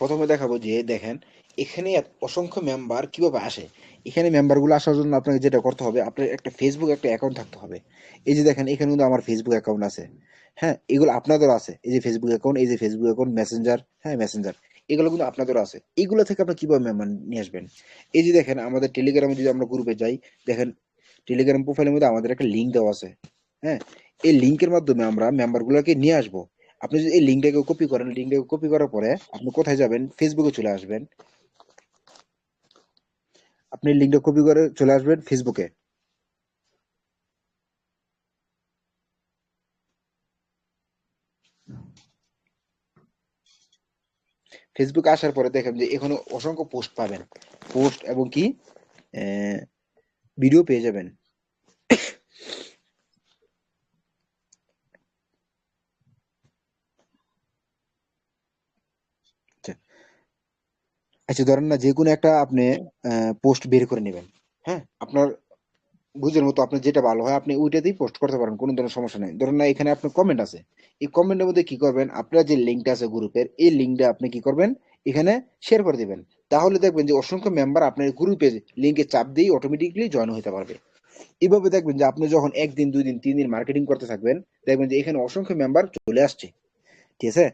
প্রথমে দেখাবো যে দেখেন এখানে অসংখ্য মেম্বার কিভাবে আসে। এখানে মেম্বারগুলো আসার জন্য আপনাকে যেটা করতে হবে, আপনার একটা ফেসবুক একটা অ্যাকাউন্ট থাকতে হবে। এই যে দেখেন এখানে কিন্তু আমার ফেসবুক অ্যাকাউন্ট আছে। হ্যাঁ, এগুলো আপনাদেরও আছে। এই যে ফেসবুক অ্যাকাউন্ট, এই যে ফেসবুক অ্যাকাউন্ট, মেসেঞ্জার, হ্যাঁ মেসেঞ্জার, এগুলো কিন্তু আপনাদেরও আছে। এইগুলো থেকে আপনি কিভাবে মেম্বার নিয়ে আসবেন? এই যে দেখেন আমাদের টেলিগ্রামে যদি আমরা গ্রুপে যাই, দেখেন টেলিগ্রাম প্রোফাইলের মধ্যে আমাদের একটা লিঙ্ক দেওয়া আছে। হ্যাঁ, এই লিঙ্কের মাধ্যমে আমরা মেম্বারগুলোকে নিয়ে আসবো। আপনি যদি এই লিঙ্কটাকে কপি করেন, লিঙ্কটাকে কপি করার পরে আপনি কোথায় যাবেন? ফেসবুকে চলে আসবেন। আপনি লিঙ্কটা কপি করে চলে আসবেন ফেসবুকে। ফেসবুকে আসার পরে দেখেন যে এখানে অসংখ্য পোস্ট পাবেন, পোস্ট এবং কি ভিডিও পেয়ে যাবেন। আচ্ছা, আচ্ছা ধরেন না যে কোনো একটা আপনি পোস্ট বের করে নেবেন। হ্যাঁ, আপনার বুঝের মতো আপনার যেটা ভালো হয় আপনি ওইটাতেই পোস্ট করতে পারেন, কোনো ধরনের সমস্যা নেই। ধরুন না এখানে আপনার কমেন্ট আছে, এই কমেন্টের মধ্যে কি করবেন, আপনার যে লিঙ্কটা আছে গ্রুপের, এই লিঙ্কটা আপনি কি করবেন, এখানে শেয়ার করে দিবেন। তাহলে দেখবেন যে অসংখ্য মেম্বার আপনার গ্রুপে লিঙ্কে চাপ দিয়ে অটোমেটিকলি জয়েন হতে পারবে। এভাবে দেখবেন যে আপনি যখন একদিন, 2 দিন, 3 দিন মার্কেটিং করতে থাকবেন, দেখবেন যে এখানে অসংখ্য মেম্বার চলে আসছে। ঠিক আছে?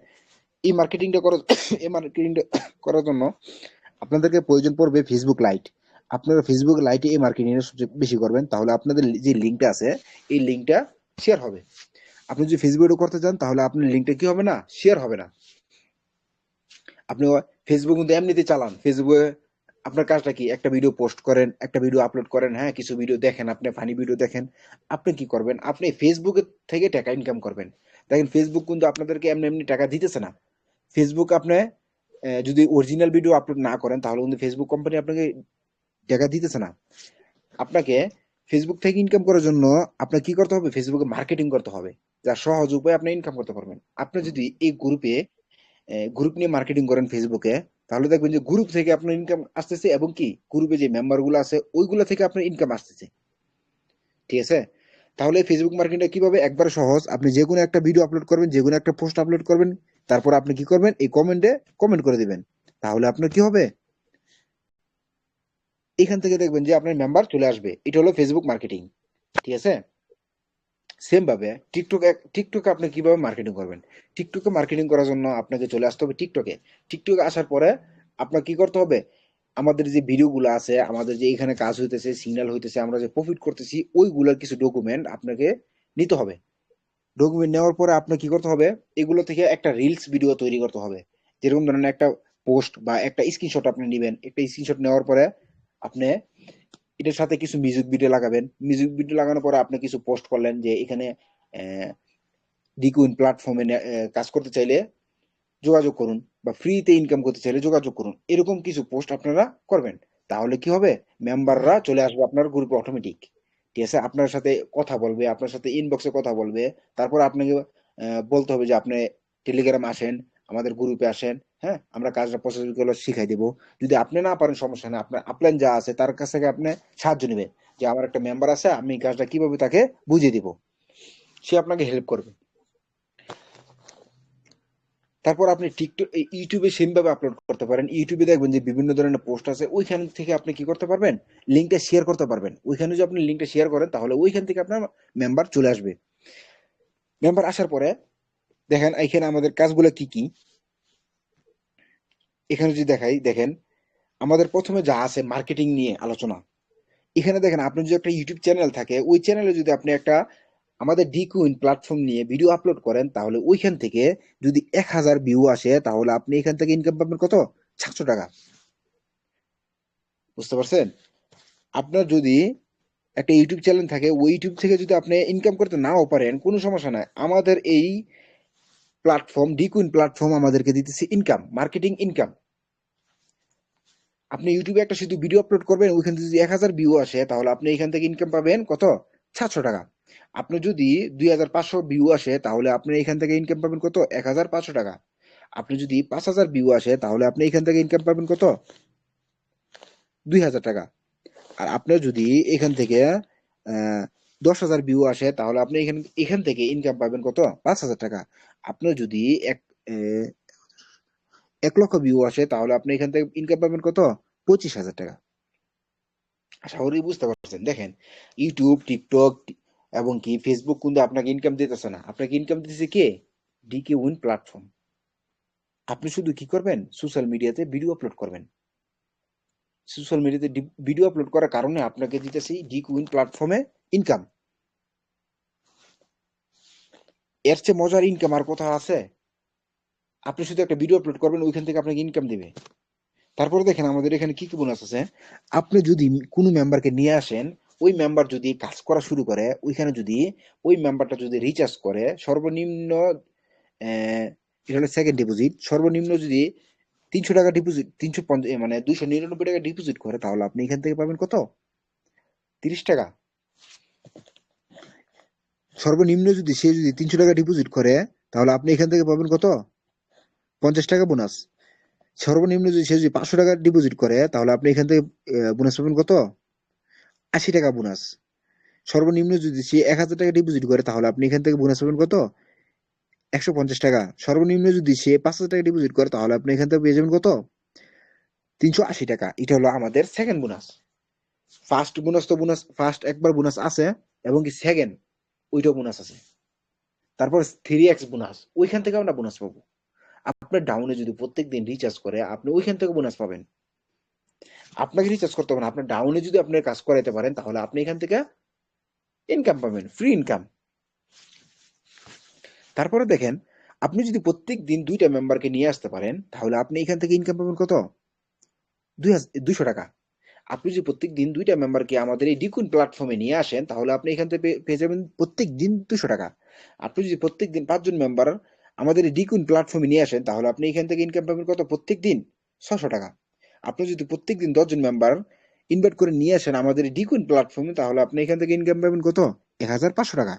এই মার্কেটিংটা করার এই মার্কেটিংটা করার জন্য আপনাদেরকে প্রয়োজন পড়বে ফেসবুক লাইট। আপনারা ফেসবুক লাইটে এই মার্কেটিং সবচেয়ে বেশি করবেন, তাহলে আপনাদের যে লিঙ্কটা আছে এই লিঙ্কটা শেয়ার হবে। আপনি যদি ফেসবুকে করতে চান তাহলে আপনার লিঙ্কটা কি হবে না, শেয়ার হবে না। আপনি ফেসবুক কিন্তু এমনিতে চালান, ফেসবুকে আপনার কাজটা কি, একটা ভিডিও পোস্ট করেন, একটা ভিডিও আপলোড করেন, হ্যাঁ কিছু ভিডিও দেখেন, আপনি ফানি ভিডিও দেখেন। আপনি কি করবেন, আপনি ফেসবুকে থেকে টাকা ইনকাম করবেন। দেখেন ফেসবুক কিন্তু আপনাদেরকে এমনি এমনি টাকা দিতেছে না। ফেসবুক আপনি যদি অরিজিনাল ভিডিও আপলোড না করেন তাহলে কিন্তু ফেসবুক কোম্পানি আপনাকে টাকা দিতেছে না। আপনাকে ফেসবুক থেকে ইনকাম করার জন্য আপনার কি করতে হবে, ফেসবুকে মার্কেটিং করতে হবে। যা সহজ উপায় আপনি ইনকাম করতে পারবেন। আপনি যদি এই গ্রুপে গ্রুপ নিয়ে মার্কেটিং করেন ফেসবুকে, তাহলে দেখবেন যে গ্রুপ থেকে আপনার ইনকাম আসতেছে, এবং কি গ্রুপে যে মেম্বার গুলো আছে ওইগুলো থেকে আপনার ইনকাম আসতেছে। ঠিক আছে? তাহলে ফেসবুক মার্কেটিংটা কিভাবে, একবার সহজ। আপনি যে কোনো একটা ভিডিও আপলোড করবেন, যে কোনো একটা পোস্ট আপলোড করবেন, তারপর আপনি কি করবেন, এই কমেন্টে কমেন্ট করে দিবেন। তাহলে আপনার কি হবে, এখান থেকে দেখবেন যে আপনার মেম্বার চলে আসবে। এটা হলো ফেসবুক মার্কেটিং। ঠিক আছে? সেম ভাবে টিকটকে আপনি কিভাবে মার্কেটিং করবেন? টিকটকে মার্কেটিং করার জন্য আপনাকে চলে আসতে হবে টিকটকে। টিকটকে আসার পরে আপনার কি করতে হবে, আমাদের যে ভিডিওগুলো আছে, আমাদের যে এখানে কাজ হইতেছে, সিগন্যাল হইতেছে, আমরা যে প্রফিট করতেছি, ওইগুলোর কিছু ডকুমেন্ট আপনাকে নিতে হবে। ডকুমেন্ট নেওয়ার পরে আপনার কি করতে হবে, এগুলো থেকে একটা রিলস ভিডিও তৈরি করতে হবে। যেরকম ধরেন একটা পোস্ট বা একটা স্ক্রিনশট আপনি নেবেন, একটা স্ক্রিনশট নেওয়ার পরে আপনি এটার সাথে কিছু মিউজিক ভিডিও লাগাবেন। মিউজিক ভিডিও লাগানোর পরে আপনি কিছু পোস্ট করলেন যে এখানে ডিকুইন প্ল্যাটফর্মে কাজ করতে চাইলে যোগাযোগ করুন, বা ফ্রিতে ইনকাম করতে চাইলে যোগাযোগ করুন, এরকম কিছু পোস্ট আপনারা করবেন। তাহলে কি হবে, মেম্বাররা চলে আসবে আপনার গ্রুপে অটোমেটিক। ঠিক আছে? আপনার সাথে কথা বলবে, আপনার সাথে ইনবক্সে কথা বলবে। তারপর আপনাকে বলতে হবে যে আপনি টেলিগ্রাম আসেন, আমাদের গ্রুপে আসেন। হ্যাঁ, আমরা কাজটা প্রসেস গুলো শিখাই দেবো। যদি আপনি না পারেন সমস্যা নেই, আপনার আপলাইন যা আছে তার কাছ থেকে আপনি সাহায্য নেবেন, যে আমার একটা মেম্বার আছে, আমি এই কাজটা কিভাবে তাকে বুঝিয়ে দিব, সে আপনাকে হেল্প করবে। তারপর আপনি টিকটক ইউটিউবে সেম ভাবে আপলোড করতে পারেন। ইউটিউবে দেখবেন যে বিভিন্ন ধরনের পোস্ট আছে, ওইখান থেকে আপনি কি করতে পারবেন, লিঙ্কটা শেয়ার করতে পারবেন। ওইখানে যদি আপনি লিঙ্কটা শেয়ার করেন তাহলে ওইখান থেকে আপনার মেম্বার চলে আসবে। মেম্বার আসার পরে দেখেন এখানে আমাদের কাজগুলো কি কি, এখানে যদি দেখাই, দেখেন আমাদের প্রথমে যা আছে মার্কেটিং নিয়ে আলোচনা। এখানে দেখেন আপনার যদি একটা ইউটিউব চ্যানেল থাকে, ওই চ্যানেলে যদি আপনি একটা আমাদের ডিকুইন প্ল্যাটফর্ম নিয়ে ভিডিও আপলোড করেন, তাহলে ওইখান থেকে যদি 1,000 ভিউ আসে, তাহলে আপনি এখান থেকে ইনকাম পাবেন কত, 700 টাকা। বুঝতে পারছেন? আপনার যদি একটা ইউটিউব চ্যানেল থাকে, ওই ইউটিউব থেকে যদি আপনি ইনকাম করতে নাও পারেন, কোনো সমস্যা নাই। আমাদের এই প্ল্যাটফর্ম ডিকুইন প্ল্যাটফর্ম আমাদেরকে দিতেছে ইনকাম, মার্কেটিং ইনকাম। আপনি ইউটিউবে একটা শুধু ভিডিও আপলোড করবেন, ওইখান থেকে যদি 1,000 ভিউ আসে, তাহলে আপনি এখান থেকে ইনকাম পাবেন কত, 700 টাকা। আপনি যদি 2,500 ভিউ আসে, তাহলে আপনি এখান থেকে ইনকাম পাবেন কত, 1,500 টাকা। আপনি যদি 5,000 ভিউ আসে, তাহলে আপনি এখান থেকে ইনকাম পাবেন কত, 2,000 টাকা। আর আপনার যদি এখান থেকে 10,000 ভিউ আসে, তাহলে আপনি এখান এখান থেকে ইনকাম পাবেন কত, 5,000 টাকা। আপনার যদি এক 1 লক্ষ ভিউ আসে, তাহলে আপনি এখান থেকে ইনকাম পাবেন কত? 25,000 টাকা। আশা করি বুঝতে পারছেন। দেখেন, ইউটিউব, টিকটক এবং কি ফেসবুক কিন্তু আপনাকে ইনকাম দিতেছে না, আপনাকে ইনকাম দিতেছে কে? Decay win platform. আপনি শুধু কি করবেন? সোশ্যাল মিডিয়াতে ভিডিও আপলোড করবেন। সোশ্যাল মিডিয়াতে ভিডিও আপলোড করার কারণে আপনাকে দিতেছে ডিকে উইন প্ল্যাটফর্মে ইনকাম। এর চেয়ে মজার ইনকাম আর কোথাও আছে? আপনি শুধু একটা ভিডিও আপলোড করবেন, ওইখান থেকে আপনাকে ইনকাম দিবে। তারপরে দেখেন আমাদের এখানে কি কি বোনাস আছে। আপনি যদি কোনো মেম্বারকে নিয়ে আসেন, ওই মেম্বার যদি কাজ করা শুরু করে, ওইখানে যদি ওই মেম্বারটা যদি রিচার্জ করে, সর্বনিম্ন এটা হলো সেকেন্ড ডিপোজিট, সর্বনিম্ন যদি 300 টাকা ডিপোজিট, 350 মানে 299 টাকা ডিপোজিট করে, তাহলে আপনি এখান থেকে পাবেন কত? 30 টাকা। সর্বনিম্ন যদি সে যদি 300 টাকা ডিপোজিট করে, তাহলে আপনি এখান থেকে পাবেন কত? 50 টাকা বোনাস। সর্বনিম্ন যদি সে যদি 500 টাকা ডিপোজিট করে, তাহলে আপনি এখান থেকে বোনাস পাবেন কত? 80 টাকা বোনাস। সর্বনিম্ন যদি সে 1,000 টাকা ডিপোজিট করে, তাহলে আপনি এখান থেকে বোনাস পাবেন কত? 150 টাকা। সর্বনিম্ন যদি সে 5,000 টাকা ডিপোজিট করে, তাহলে আপনি এখান থেকে পেয়ে যাবেন কত? 380 টাকা। এটা হলো আমাদের সেকেন্ড বোনাস। ফার্স্ট বোনাস তো বোনাস, ফার্স্ট একবার বোনাস আছে, এবং কি সেকেন্ড ওইটাও বোনাস আছে। তারপর 3x বোনাস, ওইখান থেকে আমরা বোনাস পাবো। আপনার ডাউনে যদি প্রত্যেক দিন রিচার্জ করে, আপনি ওইখান থেকে বোনাস পাবেন। আপনাকে রিচার্জ করতে হবে না, আপনার ডাউনে যদি আপনার কাজ করাইতে পারেন, তাহলে আপনি এখান থেকে ইনকাম পাবেন, ফ্রি ইনকাম। তারপরে দেখেন, আপনি যদি প্রত্যেক দিন 2টা মেম্বারকে নিয়ে আসতে পারেন, তাহলে আপনি এখান থেকে ইনকাম পাবেন কত? 200 টাকা। আপনি যদি প্রত্যেক দিন 2টা মেম্বারকে আমাদের এই ডিকুইন প্ল্যাটফর্মে নিয়ে আসেন, তাহলে আপনি এখান থেকে পেয়ে যাবেন প্রত্যেক দিন 200 টাকা। আপনি যদি প্রত্যেক দিন 5 জন মেম্বার আমাদের এই ডিকুইন প্ল্যাটফর্মে নিয়ে আসেন, তাহলে আপনি এখান থেকে ইনকাম পাবেন কত? প্রত্যেক দিন 600 টাকা। আপনি যদি প্রত্যেক দিন 10 জন মেম্বার ইনভাইট করে নিয়ে আসেন আমাদের এই ডিকুইন প্ল্যাটফর্মে, তাহলে আপনি এখান থেকে ইনকাম পাবেন কত? 1,500 টাকা।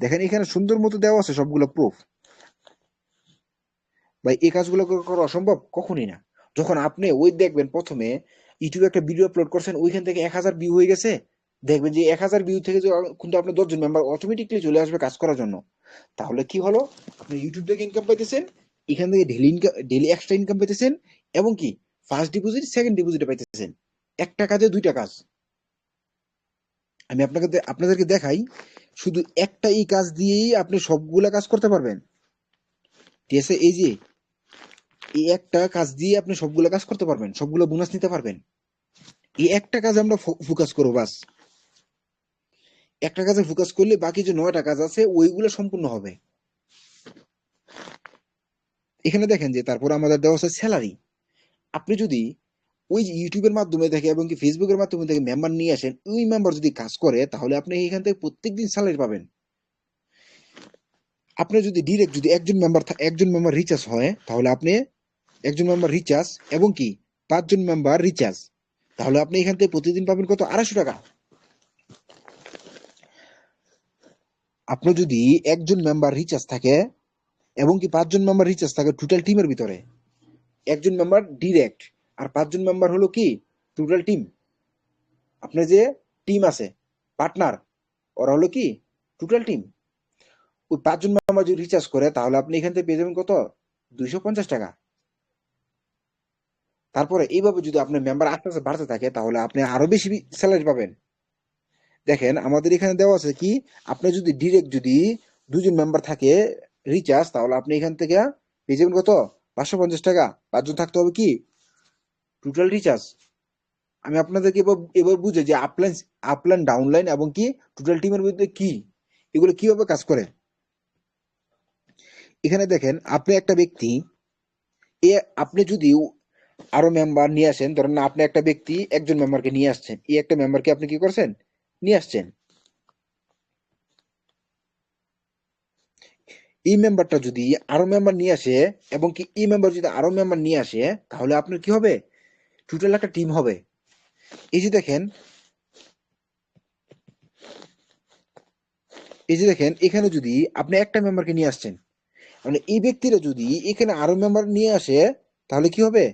দেখেন এখানে সুন্দর মতো দেওয়া আছে সবগুলো প্রুফ। ভাই, এই কাজগুলো করা অসম্ভব? কখনই না। যখন আপনি ওই দেখবেন প্রথমে ইউটিউবে একটা ভিডিও আপলোড করছেন, ওইখান থেকে 1,000 ভিউ হয়ে গেছে, দেখবেন যে 1,000 ভিউ থেকে কিন্তু আপনার 10 জন মেম্বার অটোমেটিকলি চলে আসবে কাজ করার জন্য। তাহলে কি হলো? আপনি ইউটিউব থেকে ইনকাম পাইতেছেন, এখান থেকে daily income, daily extra income পাইতেছেন, এবং কি ফার্স্ট ডিপোজিট সেকেন্ড ডিপোজিটে পাইতেছেন। একটা কাজে দুইটা কাজ। আমি আপনাদেরকে দেখাই, শুধু একটা এই কাজ দিয়েই আপনি সবগুলা কাজ করতে পারবেন। ঠিক আছে? এই যে এই একটা কাজ দিয়ে আপনি সবগুলো কাজ করতে পারবেন, সবগুলো বোনাস নিতে পারবেন। এই একটা কাজ আমরা ফোকাস করবো বাস। একটা কাজে ফোকাস করলে বাকি যে 9টা কাজ আছে ওইগুলো সম্পূর্ণ হবে। এখানে দেখেন যে তারপর আমাদের দেওয়া আছে স্যালারি। আপনি যদি ওই যে ইউটিউবের মাধ্যমে থেকে এবং কি ফেসবুকের মাধ্যমে থেকে মেম্বার নিয়ে আসেন, ওই মেম্বার যদি কাজ করে, তাহলে আপনি এখান থেকে প্রত্যেকদিন স্যালারি পাবেন। আপনি যদি ডিরেক্ট যদি একজন মেম্বার রিচার্জ হয়, তাহলে আপনি একজন মেম্বার রিচার্জ এবং কি 5 জন মেম্বার রিচার্জ, তাহলে আপনি এখান থেকে প্রতিদিন পাবেন কত? 250 টাকা। আপনার যদি একজন মেম্বার রিচার্জ থাকে এবং কি 5 জন মেম্বার রিচার্জ থাকে টোটাল টিমের ভিতরে, একজন মেম্বার ডিরেক্ট আর 5 জন মেম্বার হলো কি টোটাল টিম। আপনার যে টিম আছে পার্টনার, ওরা হলো কি টোটাল টিম। ওই 5 জন মেম্বার যদি রিচার্জ করে, তাহলে আপনি এখান থেকে পেয়ে যাবেন কত? 250 টাকা। তারপরে এইভাবে যদি আপনার মেম্বার আস্তে আস্তে বাড়তে থাকে, তাহলে আপনি আরো বেশি স্যালারি পাবেন। দেখেন আমাদের এখানে দেওয়া আছে কি, আপনি যদি ডিরেক্ট যদি 2 জন মেম্বার থাকে রিচার্জ, তাহলে আপনি এখান থেকে পেয়ে যাবেন কত? 550 টাকা। 5 জন থাকতে হবে কি টোটাল রিচার্জ। আমি আপনাদেরকে এবার বুঝে যে আপলাইন ডাউনলাইন এবং কি টোটাল টিমের মধ্যে কি, এগুলো কিভাবে কাজ করে। এখানে দেখেন, আপনি একটা ব্যক্তি, আপনি যদি আরো মেম্বার নিয়ে আসেন, ধরেন না আপনি একটা ব্যক্তি একজন মেম্বারকে নিয়ে আসছেন, এই একটা মেম্বারকে আপনি কি করছেন? নিয়ে আসছেন। এই মেম্বারটা যদি আরো মেম্বার নিয়ে আসে এবং কি এই মেম্বার যদি আরো মেম্বার নিয়ে আসে, তাহলে আপনার কি হবে? টোটাল একটা টিম হবে। এই যে দেখেন, এখানে যদি আপনি একটা মেম্বারকে নিয়ে আসছেন, মানে এই ব্যক্তিরা যদি এখানে আরো মেম্বার নিয়ে আসে, তাহলে কি হবে?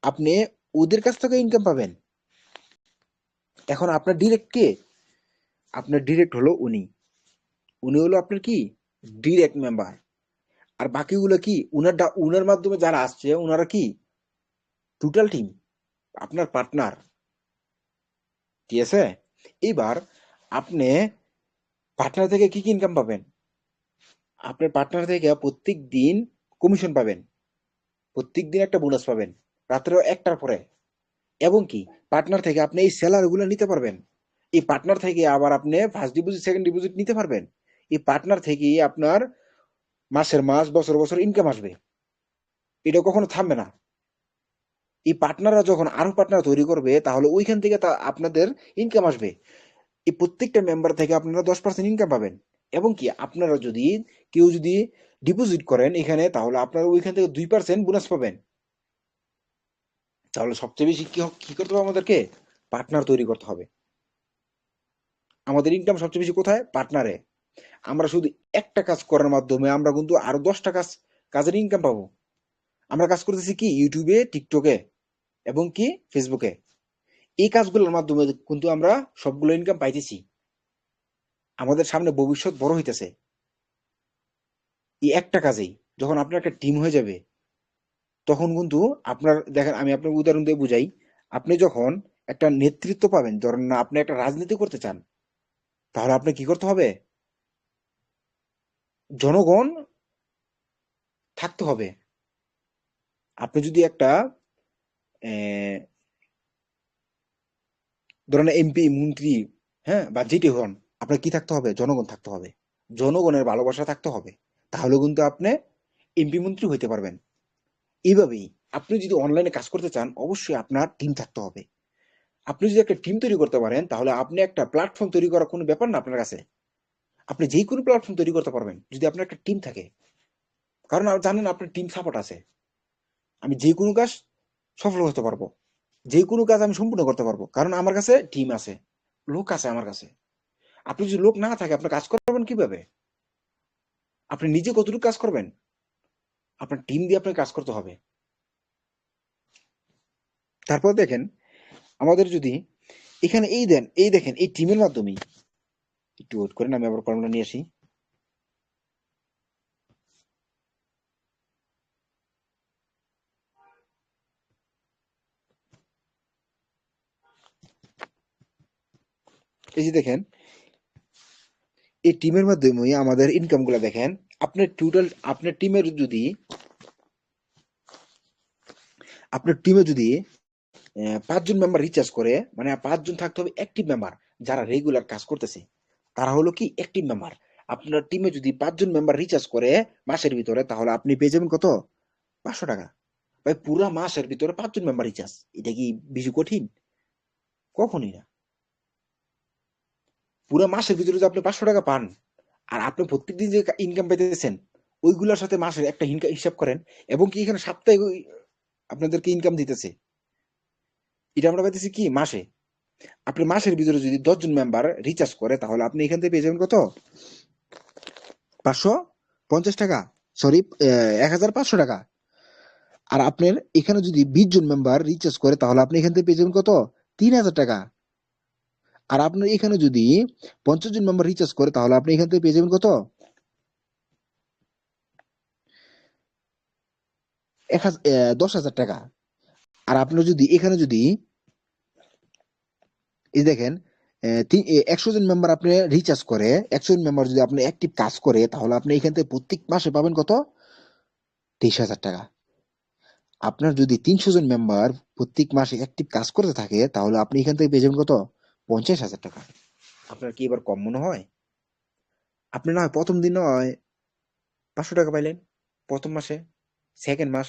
আপনি ওদের কাছ থেকে ইনকাম পাবেন। এখন আপনার ডিরেক্ট কে? আপনার ডিরেক্ট হলো উনি। উনি হলো আপনার কি ডিরেক্ট মেম্বার। আর বাকিগুলো কি উনার মাধ্যমে যারা আসছে ওনারা কি টোটাল টিম, আপনার পার্টনার। ঠিক আছে? এইবার আপনি পার্টনার থেকে কি কি ইনকাম পাবেন? আপনার পার্টনার থেকে প্রত্যেক দিন কমিশন পাবেন, প্রত্যেক দিন একটা বোনাস পাবেন রাত্রে 1টার পরে। এবং কি পার্টনার থেকে আপনি এই স্যালারি গুলো নিতে পারবেন। এই পার্টনার থেকে আবার আপনি ফার্স্ট ডিপোজিট সেকেন্ড ডিপোজিট নিতে পারবেন। এই পার্টনার থেকে আপনার মাসের মাস বছর বছর ইনকাম আসবে, এটা কখনো থামবে না। এই পার্টনাররা যখন আরো পার্টনার তৈরি করবে তাহলে ওইখান থেকে আপনাদের ইনকাম আসবে। এই প্রত্যেকটা মেম্বার থেকে আপনারা 10% ইনকাম পাবেন। এবং কি আপনারা যদি কেউ যদি ডিপোজিট করেন এখানে তাহলে আপনারা ওইখান থেকে 2% বোনাস পাবেন। তাহলে সবচেয়ে বেশি কি করতে হবে? আমাদেরকে পার্টনার তৈরি করতে হবে। আমাদের ইনকাম সবচেয়ে বেশি কোথায়? পার্টনারে। আমরা শুধু একটা কাজ করার মাধ্যমে আমরা কিন্তু আরো 10টা কাজের ইনকাম পাবো। আমরা কাজ করতেছি কি ইউটিউবে, টিকটকে এবং কি ফেসবুকে। এই কাজগুলোর মাধ্যমে কিন্তু আমরা সবগুলো ইনকাম পাইতেছি। আমাদের সামনে ভবিষ্যৎ বড় হইতেছে এই একটা কাজেই। যখন আপনার একটা টিম হয়ে যাবে তখন কিন্তু আপনার দেখেন, আমি আপনাকে উদাহরণ দিয়ে বুঝাই। আপনি যখন একটা নেতৃত্ব পাবেন, ধরেন না আপনি একটা রাজনীতি করতে চান, তাহলে আপনি কি করতে হবে? জনগণ থাকতে হবে। আপনি যদি একটা ধরেন এমপি মন্ত্রী, হ্যাঁ, বা যেটি হন, আপনার কি থাকতে হবে? জনগণ থাকতে হবে, জনগণের ভালোবাসা থাকতে হবে। তাহলে কিন্তু আপনি এমপি মন্ত্রী হইতে পারবেন। এইভাবেই আপনি যদি অনলাইনে কাজ করতে চান অবশ্যই আপনার টিম থাকতে হবে। আপনি যদি একটা টিম তৈরি করতে পারেন তাহলে আপনি একটা প্ল্যাটফর্ম তৈরি করা কোনো ব্যাপার না আপনার কাছে। আপনি যে কোনো প্ল্যাটফর্ম তৈরি করতে পারবেন যদি আপনার একটা টিম থাকে। কারণ আপনি জানেন আপনার টিম সাপোর্ট আছে। আমি যে কোনো কাজ সফল হতে পারবো, যে কোনো কাজ আমি সম্পূর্ণ করতে পারবো, কারণ আমার কাছে টিম আছে, লোক আছে আমার কাছে। আপনি যদি লোক না থাকে আপনি কাজ করবেন কিভাবে? আপনি নিজে কতটুকু কাজ করবেন? আপনার টিম দিয়ে আপনাকে কাজ করতে হবে। তারপর দেখেন, আমাদের যদি এখানে এই দেখেন এই টিমের মাধ্যমেই, একটু ওয়েট করেন আমি আবার কলমটা নিয়ে আসি। এই যে দেখেন এই টিমের মাধ্যমে আমাদের ইনকাম গুলা দেখেন। আপনার টোটাল আপনার টিমে যদি 5 জন মেম্বার রিচার্জ করে, মানে 5 জন থাকতে হবে অ্যাক্টিভ মেম্বার যারা রেগুলার কাজ করতেছে, তারা হলো কি অ্যাক্টিভ মেম্বার। আপনার টিমে যদি 5 জন মেম্বার রিচার্জ করে মাসের ভিতরে তাহলে আপনি পেয়ে যাবেন কত? 500 টাকা। ভাই পুরা মাসের ভিতরে 5 জন মেম্বার রিচার্জ, এটা কি বেশি কঠিন? কখনই না। পুরা মাসের ভিতরে যদি আপনি 500 টাকা পান আর আপনি প্রত্যেকদিন যে ইনকাম পাইতেছেন ওইগুলোর সাথে মাসের একটা হিসাব করেন, এবং কি এখানে সাপ্তাহিক আপনাদেরকে ইনকাম দিতেছে, এটা আমরা পাইতেছি কি মাসে। আপনি মাসের ভিতরে যদি 10 জন মেম্বার রিচার্জ করে তাহলে আপনি এখান থেকে পেয়ে যাবেন কত? 550 টাকা, সরি, 1500 টাকা। আর আপনার এখানে যদি 20 জন মেম্বার রিচার্জ করে তাহলে আপনি এখান থেকে পেয়ে যাবেন কত? 3000 টাকা। আর আপনার এখানে যদি 50 জন মেম্বার রিচার্জ করে তাহলে আপনি এখান থেকে পেয়ে যাবেন কত? 10,000 টাকা। আর আপনার যদি এখানে যদি এই দেখেন 100 জন মেম্বার আপনি রিচার্জ করে, 100 জন মেম্বার যদি আপনি অ্যাক্টিভ কাজ করে তাহলে আপনি এখান থেকে প্রত্যেক মাসে পাবেন কত? 23,000 টাকা। আপনার যদি 300 জন মেম্বার প্রত্যেক মাসে অ্যাক্টিভ কাজ করতে থাকে তাহলে আপনি এখান থেকে পেয়ে যাবেন কত? 50,000 টাকা। আপনার কি এবার কম মনে হয়? আপনি না হয় প্রথম দিন নয় 500 টাকা পাইলেন প্রথম মাসে, সেকেন্ড মাস,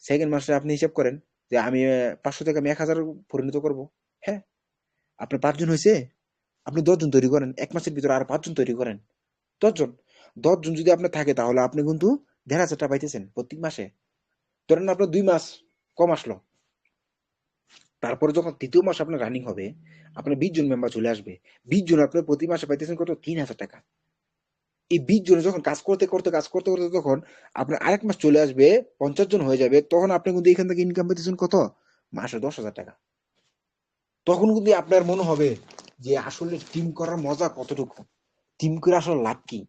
সেকেন্ড মাসে আপনি হিসাব করেন যে আমি 500 থেকে আমি 1,000 পরিণত করব। হ্যাঁ, আপনার 5 জন হয়েছে, আপনি 10 জন তৈরি করেন, 1 মাসের ভিতরে আর 5 জন তৈরি করেন। 10 জন, 10 জন যদি আপনার থাকে তাহলে আপনি কিন্তু 1,500 টাকা পাইতেছেন প্রত্যেক মাসে। ধরেন আপনার 2 মাস কম আসলো, তারপরে যখন তৃতীয় মাস আপনার রানিং হবে আপনার 20 জন মেম্বার চলে আসবে। 20 জন আপনার প্রতি মাসে পাইতেছেন কত? 3,000 টাকা। এই 20 জনে যখন কাজ করতে তখন আপনার আরেক মাস চলে আসবে, 50 জন হয়ে যাবে, তখন আপনি কিন্তু এখান থেকে ইনকাম পাইতেছেন কত? মাসে 10,000 টাকা। তখন কিন্তু আপনার মনে হবে যে আসলে টিম করার মজা কতটুকু, টিম করে আসলে লাভ কি,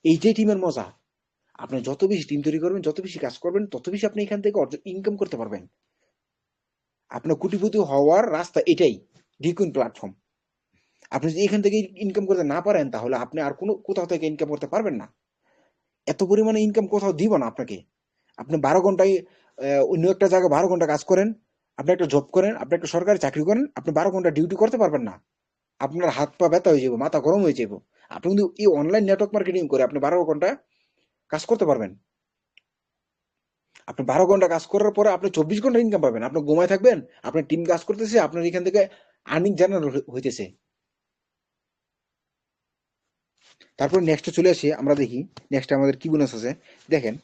এইটাই টিমের মজা। আপনি যত বেশি টিম তৈরি করবেন, যত বেশি কাজ করবেন, তত বেশি আপনি এখান থেকে ইনকাম করতে পারবেন। আপনার কোটিপতি হওয়ার রাস্তা এটাই, ডিকুইন প্ল্যাটফর্ম। আপনি যদি এখান থেকে ইনকাম করতে না পারেন, তাহলে আপনি আর কোনো কোথাও থেকে ইনকাম করতে পারবেন না। এত পরিমাণে ইনকাম কোথাও দিব না আপনাকে। আপনি 12 ঘন্টায় অন্য একটা জায়গায় 12 ঘন্টা কাজ করেন, আপনি একটা জব করেন, আপনি একটা সরকারি চাকরি করেন, আপনি 12 ঘন্টা ডিউটি করতে পারবেন না। আপনার হাত পা ব্যথা হয়ে যাবে, মাথা গরম হয়ে যাবে। আপনি কিন্তু এই অনলাইন নেটওয়ার্ক মার্কেটিং করে আপনি 12 ঘন্টা কাজ করতে পারবেন। আপনি 12 ঘন্টা কাজ করার পরে আপনি 24 ঘন্টা ইনকাম পাবেন। আপনি ঘুমায় থাকবেন, আপনার টিম কাজ করতেছে, আপনার এখান থেকে আর্নিং জেনারেট হইতেছে। তারপর নেক্সট চলে আসি, আমরা দেখি নেক্সট আমাদের কি বোনাস আছে। দেখেন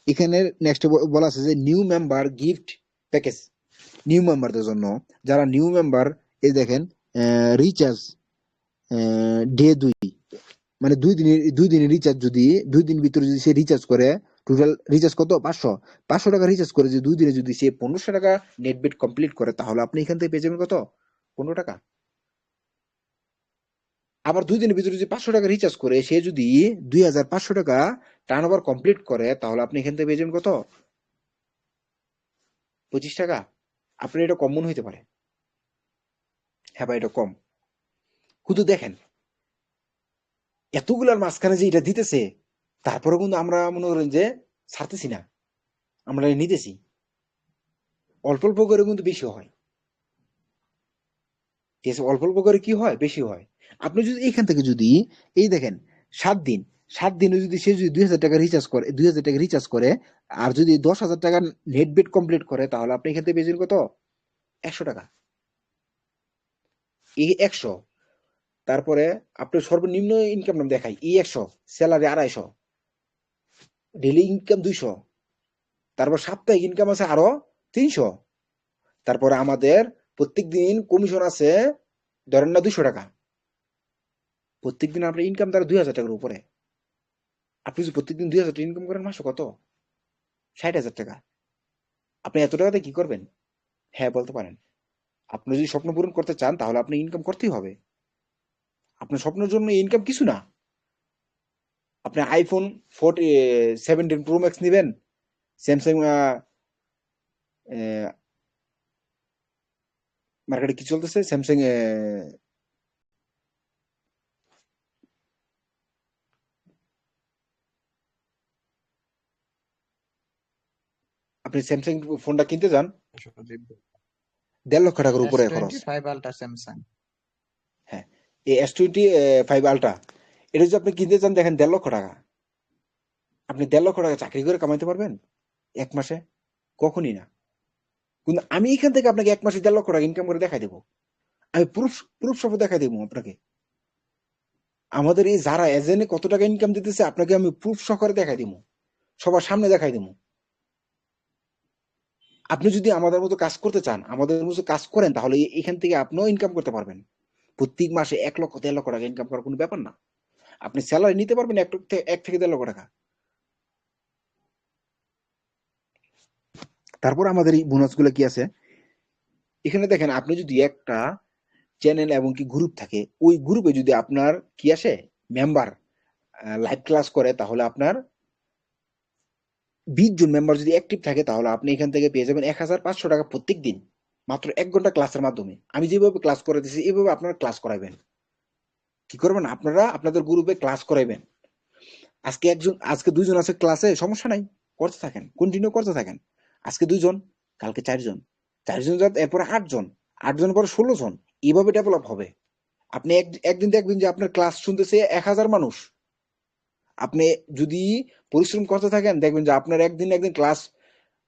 এখানে নেক্সট বলা আছে যে new member gift package. New মেম্বারদের জন্য, যারা নিউ মেম্বার, এই দেখেন রিচার্জ ডে 2, মানে 2 দিনের রিচার্জ, যদি 2 দিন ভিতরে যদি সে রিচার্জ করে, টোটাল রিচার্জ কত, 500 টাকা রিচার্জ করে, যে 2 দিনে যদি সে 1500 টাকা নেট বেড কমপ্লিট করে, তাহলে আপনি এখান থেকে পেয়ে যাবেন কত, 15 টাকা। আবার 2 দিনের ভিতরে যদি 500 টাকা রিচার্জ করে সে যদি 2500 টাকা টার্ন ওভার কমপ্লিট করে, তাহলে আপনি এখান থেকে পেয়ে যাবেন কত, 25 টাকা। আপনার এটা কম মনে হইতে পারে, হ্যাঁ ভাই এটা কম, শুধু দেখেন এতগুলার মাঝখানে যে এটা দিতেছে, তারপরে কিন্তু আমরা মনে করেন যে ছাড়তেছি না, আমরা নিতেছি, অল্প অল্প করে কিন্তু বেশি হয়। ঠিক আছে, অল্প অল্প করে কি হয়, বেশি হয়। আপনি যদি এখান থেকে যদি, এই দেখেন 7 দিন, 7 দিনে যদি সে যদি 2000 টাকা রিচার্জ করে, 2000 টাকা রিচার্জ করে, আর যদি 10,000 টাকা নেট বেড কমপ্লিট করে, তাহলে আপনি এখান থেকে পেয়ে যাবেন কত, 100 টাকা। এই 100, তারপরে আপনার সর্বনিম্ন ইনকাম নাম দেখাই, এই 100, স্যালারি 250, ডেইলি ইনকাম 200, তারপর সাপ্তাহিক ইনকাম আছে আরো 300, তারপরে আমাদের প্রত্যেক দিন কমিশন আছে ধরেন না 200 টাকা। প্রত্যেকদিন আপনার ইনকাম তারা 2000 টাকার উপরে। আপনি যদি প্রত্যেকদিন 2000 টাকা ইনকাম করেন, মাসে কত, 60,000 টাকা। আপনি এত টাকাতে কি করবেন, হ্যাঁ বলতে পারেন। আপনি যদি স্বপ্ন পূরণ করতে চান, তাহলে আপনি ইনকাম করতেই হবে। আপনার স্বপ্নের জন্য ইনকাম কিছু না। আপনি আইফোন 17 প্রো ম্যাক্স নিবেন, স্যামসাং মার্কেটে কি চলতেছে, স্যামসাং আপনি স্যামসাং ফোনটা কিনতে যান, সজীব 1.5 লক্ষ টাকার এস উপরে খরচ। Twenty five ultra Samsung. হ্যাঁ, এই S25 আলট্রা, এটা যদি আপনি কিনতে চান, দেখেন 1.5 লক্ষ টাকা। আপনি 1.5 লক্ষ টাকা চাকরি করে কামাইতে পারবেন এক মাসে? কখনই না। কিন্তু আমি এখান থেকে আপনাকে এক মাসে 1.5 লক্ষ টাকা ইনকাম করে দেখাই দেবো। আমি প্রুফ প্রুফ সহ দেখাই দেবো আপনাকে। আমাদের এই যারা এজেন্টে কত টাকা ইনকাম দিতেছে, আপনাকে আমি প্রুফ সহকারে দেখাই দিব, সবার সামনে দেখাই দিব। আপনি যদি আমাদের মতো কাজ করতে চান, আমাদের মতো কাজ করেন, তাহলে এখান থেকে আপনিও ইনকাম করতে পারবেন। প্রত্যেক মাসে 1 লক্ষ 1.5 লক্ষ টাকা ইনকাম করার কোনো ব্যাপার না। আপনি স্যালারি নিতে পারবেন 1 থেকে 1.5 লক্ষ টাকা। তারপর আমাদের এই বোনাস গুলো কি আছে, এখানে দেখেন আপনি যদি একটা চ্যানেল এবং কি গ্রুপ থাকে, ওই গ্রুপে যদি আপনার কি আসে, মেম্বার লাইভ ক্লাস করে, তাহলে আপনার 20 জন মেম্বার যদি অ্যাক্টিভ থাকে, তাহলে আপনি এখান থেকে পেয়ে যাবেন 1,500 টাকা প্রত্যেক দিন, মাত্র 1 ঘন্টা ক্লাসের মাধ্যমে। আমি যেভাবে ক্লাস করে দিচ্ছি, এইভাবে আপনারা ক্লাস করাইবেন। কি করবেন, আপনারা আপনাদের গ্রুপে ক্লাস করাইবেন। আজকে 2 জন আছে ক্লাসে, সমস্যা নাই, করতে থাকেন, কন্টিনিউ করতে থাকেন। আজকে 2 জন, কালকে 4 জন, 4 জন এরপরে 8 জন, 8 জন পরে 16 জন, এইভাবে ডেভেলপ হবে। আপনি একদিন দেখবেন যে আপনার ক্লাস শুনতেছে 1,000 মানুষ। আপনি যদি পরিশ্রম করতে থাকেন, দেখবেন যে আপনার একদিন ক্লাস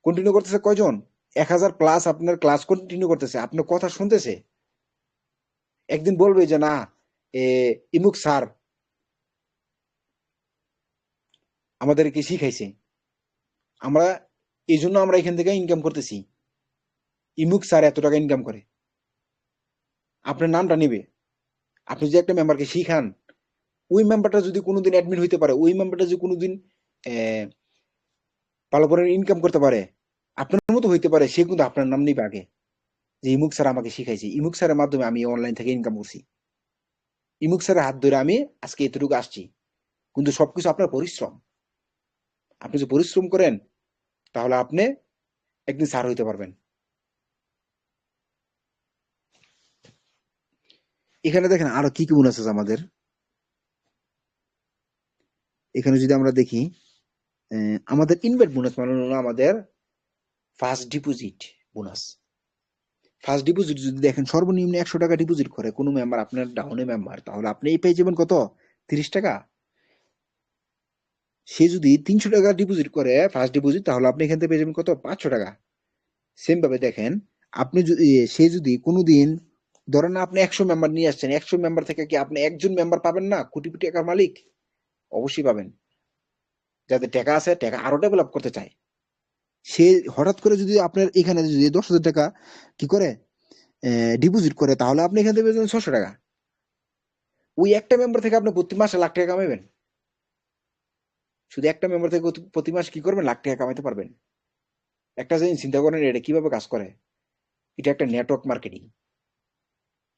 কন্টিনিউ করতেছে কয়জন, 1,000 প্লাস আপনার ক্লাস কন্টিনিউ করতেছে, আপনার কথা শুনতেছে। একদিন বলবে যে না, ইমুক স্যার আমাদেরকে শিখাইছে, আমরা এই জন্য আমরা এখান থেকে ইনকাম করতেছি, ইমুক স্যার এত টাকা ইনকাম করে। আপনার নামটা নিবে। আপনি যদি একটা মেম্বারকে শিখান, ওই মেম্বারটা যদি কোনোদিন অ্যাডমিন হইতে পারে, ওই মেম্বারটা যদি কোনোদিন ভালো করে ইনকাম করতে পারে, আপনার মতো হইতে পারে, সে কিন্তু আপনার নাম নিবে আগে, যে ইমুক স্যার আমাকে শিখাইছে, ইমুক স্যারের মাধ্যমে আমি অনলাইন থেকে ইনকাম করছি, ইমুক স্যারের হাত ধরে আমি আজকে এতটুকু আসছি। কিন্তু সবকিছু আপনার পরিশ্রম। আপনি যদি পরিশ্রম করেন তাহলে আপনি একদিন স্যার হইতে পারবেন। এখানে দেখেন আরো কি কি বোনাস আছে আমাদের। এখানে যদি আমরা দেখি, আমাদের ইনভেস্ট বোনাস মানে হলো আমাদের first deposit bonus. First deposit যদি দেখেন সর্বনিম্ন 100 টাকা ডিপোজিট করে কোনো মেম্বার, আপনার ডাউনে মেম্বার, তাহলে আপনি এই পেয়ে যাবেন কত, 30 টাকা। সে যদি 300 টাকা ডিপোজিট করে ফার্স্ট ডিপোজিট, তাহলে আপনি এখান থেকে পেয়ে যাবেন কত, 500 টাকা। সেম ভাবে দেখেন, আপনি যদি সে যদি কোনোদিন, ধরেন না আপনি 100 মেম্বার নিয়ে আসছেন, 100 মেম্বার থেকে কি আপনি একজন মেম্বার পাবেন না কোটি কোটি টাকার মালিক? অবশ্যই পাবেন। যাদের টাকা আছে, টাকা আরো ডেভেলপ করতে চায়, সে হঠাৎ করে যদি আপনার এখানে যদি 10,000 টাকা কি করে ডিপোজিট করে, তাহলে আপনি এখান থেকে পেয়ে যাবেন 600 টাকা। ওই একটা মেম্বার থেকে আপনি প্রতি মাসে লাখ টাকা কামাবেন। শুধু একটা মেম্বার থেকে প্রতি মাসে কি করবেন, লাখ টাকা কামাইতে পারবেন। একটা জিনিস চিন্তা করেন, এটা কিভাবে কাজ করে। এটা একটা নেটওয়ার্ক মার্কেটিং।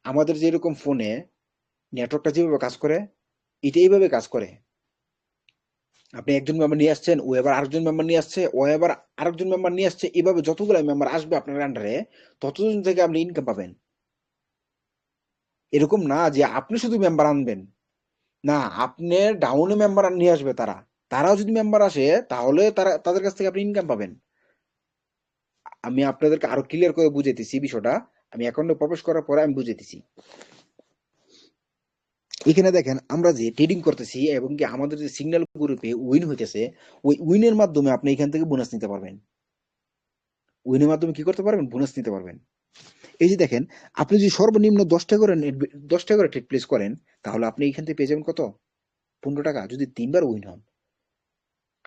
আমাদের যেরকম ফোনে নেটওয়ার্কটা যেভাবে কাজ করে, এটা এইভাবে কাজ করে। আপনি একজন মেম্বার নিয়ে আসছেন, ও এবার আরেকজন মেম্বার নিয়ে আসছে, ও এবার আরেকজন মেম্বার নিয়ে আসছে, এভাবে যতগুলো মেম্বার আসবে আপনার আন্ডারে, ততজন থেকে আপনি ইনকাম পাবেন। এরকম না যে আপনি শুধু মেম্বার আনবেন, না, আপনি ডাউনে মেম্বার নিয়ে আসবে তারা, তারাও যদি মেম্বার আসে তাহলে তারা, তাদের কাছ থেকে আপনি ইনকাম পাবেন। আমি আপনাদেরকে আরো ক্লিয়ার করে বুঝাইতেছি বিষয়টা। আমি অ্যাকাউন্টে প্রবেশ করার পরে আমি বুঝাইতেছি। এখানে দেখেন আমরা যে ট্রেডিং করতেছি এবং কি আমাদের যে সিগন্যাল গ্রুপে উইন হইতেছে, ওই উইনের মাধ্যমে আপনি এখান থেকে বোনাস নিতে পারবেন। উইনের মাধ্যমে কি করতে পারবেন, বোনাস নিতে পারবেন। এই যে দেখেন, আপনি যদি সর্বনিম্ন 10 টাকা করে 10 টাকা করে ট্রেড প্লেস করেন, তাহলে আপনি এখান থেকে পেয়ে যাবেন কত, 15 টাকা, যদি 3বার উইন হন।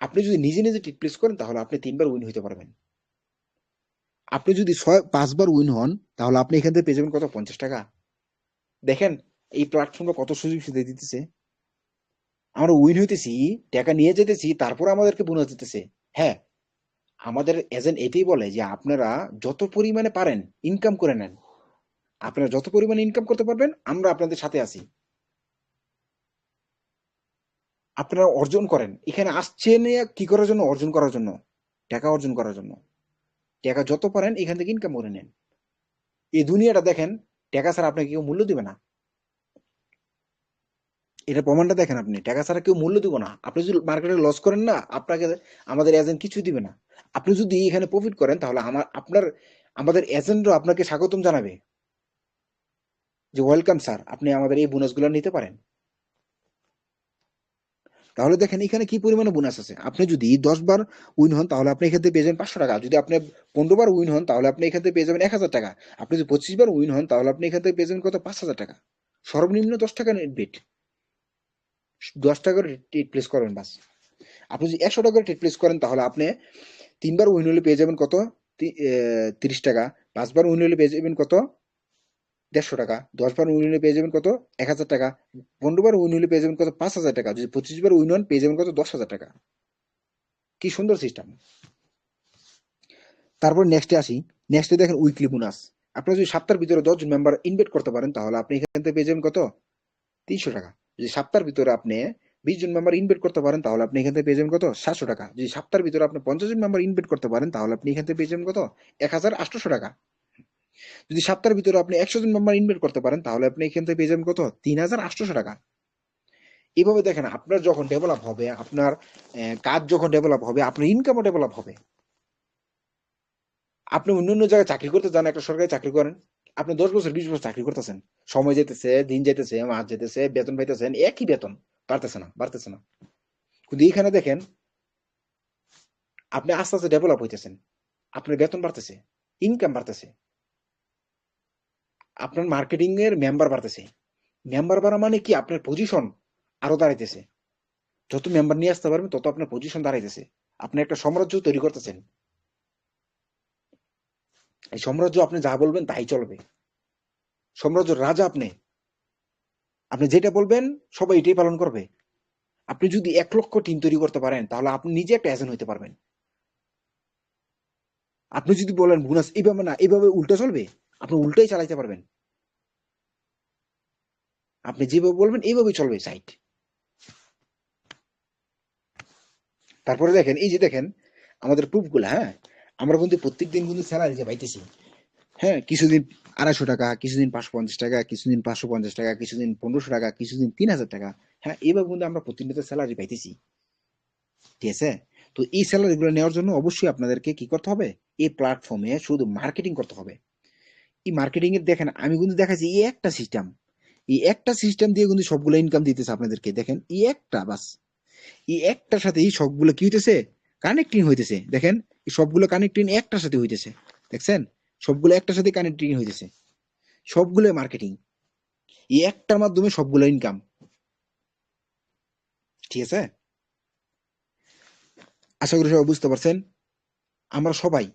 আপনি যদি নিজে নিজে ট্রেড প্লেস করেন, তাহলে আপনি 3বার উইন হইতে পারবেন। আপনি যদি 5বার উইন হন, তাহলে আপনি এখান থেকে পেয়ে যাবেন কত, 50 টাকা। দেখেন এই প্ল্যাটফর্মটা কত সুযোগ সুবিধা দিতেছে। আমরা উইন হইতেছি, টাকা নিয়ে যেতেছি, তারপর আমাদেরকে বোনাস দিতেছে। হ্যাঁ, আমাদের এজেন্ট এটাই বলে যে আপনারা যত পরিমাণে পারেন ইনকাম করে নেন। আপনারা যত পরিমাণে ইনকাম করতে পারবেন, আমরা আপনাদের সাথে আছি। আপনারা অর্জন করেন। এখানে আসছেন কি করার জন্য, অর্জন করার জন্য, টাকা অর্জন করার জন্য। টাকা যত পারেন এখান থেকে ইনকাম করে নেন। এই দুনিয়াটা দেখেন, টাকা ছাড়া আপনাকে কেউ মূল্য দিবে না। এটা প্রমাণটা দেখেন, আপনি টাকা ছাড়া কেউ মূল্য দিব না। আপনি যদি মার্কেটে লস করেন না, আপনাকে আমাদের এজেন্ট কিছুই দিবে না। আপনি যদি এখানে প্রফিট করেন, তাহলে আমাদের এজেন্টও আপনাকে স্বাগতম জানাবে, যে ওয়েলকাম স্যার, আপনি আমাদের এই বোনাসগুলো নিতে পারেন। তাহলে দেখেন এখানে কি পরিমাণে বোনাস আছে। আপনি যদি 10 বার উইন হন, তাহলে আপনি এখান থেকে পেয়ে যাবেন 500 টাকা। যদি আপনি 15 বার উইন হন, তাহলে আপনি এখান থেকে পেয়ে যাবেন 1,000 টাকা। আপনি যদি 25 বার উইন হন, তাহলে আপনি এখান থেকে পেয়ে যাবেন কত, 5,000 টাকা। সর্বনিম্ন 10 টাকা নেট বেট, 10 টাকা ট্রেড প্লেস করবেন বাস। আপনি যদি 100 টাকা ট্রেড প্লেস করেন, তাহলে আপনি 3বার উইন হলে পেয়ে যাবেন কত, 30 টাকা। 5বার উইন হলে পেয়ে যাবেন কত, 150 টাকা। 10বার উইন হলে পেয়ে যাবেন কত, 1,000 টাকা। 15বার উইন হলে পেয়ে যাবেন কত, 5,000 টাকা। যদি 25বার উইন হন, পেয়ে যাবেন কত, 10,000 টাকা। কি সুন্দর সিস্টেম। তারপর নেক্সটে আসি। নেক্সটে দেখেন উইকলি বোনাস। আপনারা যদি সপ্তাহের ভিতরে 10 জন মেম্বার ইনভাইট করতে পারেন, তাহলে আপনি এখান থেকে পেয়ে যাবেন কত, 300 টাকা। যদি সপ্তাহের ভিতরে আপনি 20 জন মেম্বার ইনভাইট করতে পারেন, তাহলে আপনি এখান থেকে পেয়ে যাবেন কত, 700 টাকা। যদি সপ্তাহের ভিতরে আপনি 50 জন মেম্বার ইনভাইট করতে পারেন, তাহলে আপনি এখান থেকে পেয়ে যাবেন কত, 1,800 টাকা। যদি সপ্তাহের ভিতরে আপনি 100 জন মেম্বার ইনভাইট করতে পারেন, তাহলে আপনি এখান থেকে পেয়ে যাবেন কত, 3,800 টাকা। এভাবে দেখেন, আপনার যখন ডেভেলপ হবে, আপনার কাজ যখন ডেভেলপ হবে, আপনার ইনকামও ডেভেলপ হবে। আপনি অন্য অন্য জায়গায় চাকরি করতে যান, একটা সরকারি চাকরি করেন, আপনি 10 বছর 20 বছর চাকরি করতেছেন, সময় যেতেছে, দিন যেতেছে, মাস যেতেছে, বেতন পাইতেছেন, একই বেতন, বাড়তেছে না, বাড়তেছে না। কিন্তু এখানে দেখেন, আপনি আস্তে আস্তে ডেভেলপ হইতেছেন, আপনার বেতন বাড়তেছে, ইনকাম বাড়তেছে, আপনার মার্কেটিং এর মেম্বার বাড়তেছে। মেম্বার বাড়া মানে কি, আপনার পজিশন আরো দাঁড়াইতেছে। যত মেম্বার নিয়ে আসতে পারবেন, তত আপনার পজিশন দাঁড়াইতেছে। আপনি একটা সাম্রাজ্য তৈরি করতেছেন। এই সাম্রাজ্য আপনি যা বলবেন তাই চলবে। সাম্রাজ্যের রাজা আপনি। আপনি যেটা বলবেন সবাই এটাই পালন করবে। আপনি যদি 1 লক্ষ টিম তৈরি করতে পারেন, তাহলে আপনি নিজে একটা এজেন্ট হইতে পারবেন। আপনি যদি বলেন বোনাস এইভাবে না, এইভাবে উল্টা চলবে, আপনি উল্টাই চালাইতে পারবেন। আপনি যেভাবে বলবেন এইভাবেই চলবে সাইট। তারপরে দেখেন, এই যে দেখেন আমাদের প্রুফগুলো, হ্যাঁ, আমরা কিন্তু প্রত্যেকদিন কিন্তু স্যালারি যে পাইতেছি, হ্যাঁ, কিছুদিন 250 টাকা, কিছুদিন 550 টাকা, কিছুদিন 550 টাকা, কিছুদিন 1500 টাকা, কিছুদিন 3000 টাকা, হ্যাঁ, এইভাবে কিন্তু আমরা প্রতিনিয়ত স্যালারি পাইতেছি, ঠিক আছে? তো এই স্যালারি গুলো নেওয়ার জন্য অবশ্যই আপনাদেরকে কি করতে হবে, এই প্ল্যাটফর্মে শুধু মার্কেটিং করতে হবে। এই মার্কেটিং এর দেখেন আমি কিন্তু দেখাচ্ছি এই একটা সিস্টেম, এই একটা সিস্টেম দিয়ে কিন্তু সবগুলো ইনকাম দিতেছে আপনাদেরকে, দেখেন এই একটা বাস, এই একটার সাথেই সবগুলো কি হইতেছে, কানেক্টিং হইতেছে, দেখেন এই সবগুলো কানেক্টিং একটার সাথে হইতেছে, দেখছেন, সবগুলো একটার সাথে কানেক্টিং হইতেছে, সবগুলো মার্কেটিং, এই একটার মাধ্যমে সবগুলো ইনকাম, ঠিক আছে? আশা করি সবাই বুঝতে পারছেন। আমরা সবাই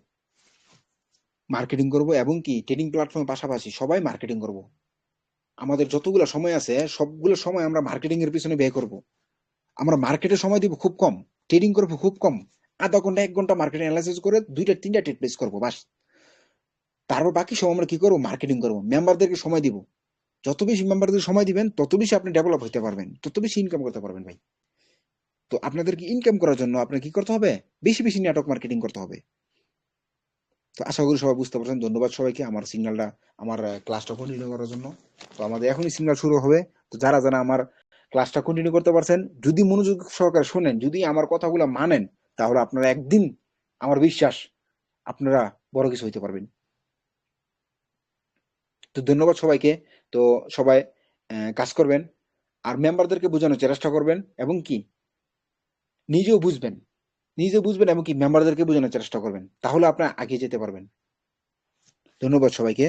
মার্কেটিং করব এবং কি ট্রেডিং প্ল্যাটফর্মের পাশাপাশি সবাই মার্কেটিং করব। আমাদের যতগুলো সময় আছে সবগুলো সময় আমরা মার্কেটিং এর পিছনে ব্যয় করব। আমরা মার্কেটে সময় দিব খুব কম, ট্রেডিং করবো খুব কম, আধা ঘন্টা 1 ঘন্টা মার্কেট অ্যানালাইসিস করে 2টা 3টা ট্রেড প্লেস করবো বাস। তারপর বাকি সময় আমরা কি করবো, মার্কেটিং করবো, মেম্বারদেরকে সময় দিব। যত বেশি মেম্বারদের সময় দিবেন তত বেশি আপনি ডেভেলপ হতে পারবেন, তত বেশি ইনকাম করতে পারবেন ভাই। তো আপনাদেরকে ইনকাম করার জন্য আপনার কি করতে হবে, বেশি বেশি নেটওয়ার্ক মার্কেটিং করতে হবে। তো আশা করি সবাই বুঝতে পারছেন। ধন্যবাদ সবাইকে আমার সিগন্যালটা, আমার ক্লাসটা কন্টিনিউ করার জন্য। তো আমাদের এখনই সিগন্যাল শুরু হবে। তো যারা যারা আমার ক্লাসটা কন্টিনিউ করতে পারছেন, যদি মনোযোগ সহকারে শুনেন, যদি আমার কথাগুলো মানেন, তাহলে আপনারা একদিন, আমার বিশ্বাস, আপনারা বড় কিছু হইতে পারবেন। তো ধন্যবাদ সবাইকে। তো সবাই কাজ করবেন, আর মেম্বারদেরকে বোঝানোর চেষ্টা করবেন, এবং কি নিজেও বুঝবেন, নিজে বুঝবেন এবং কি মেম্বারদেরকে বোঝানোর চেষ্টা করবেন, তাহলে আপনারা আগে যেতে পারবেন। ধন্যবাদ সবাইকে।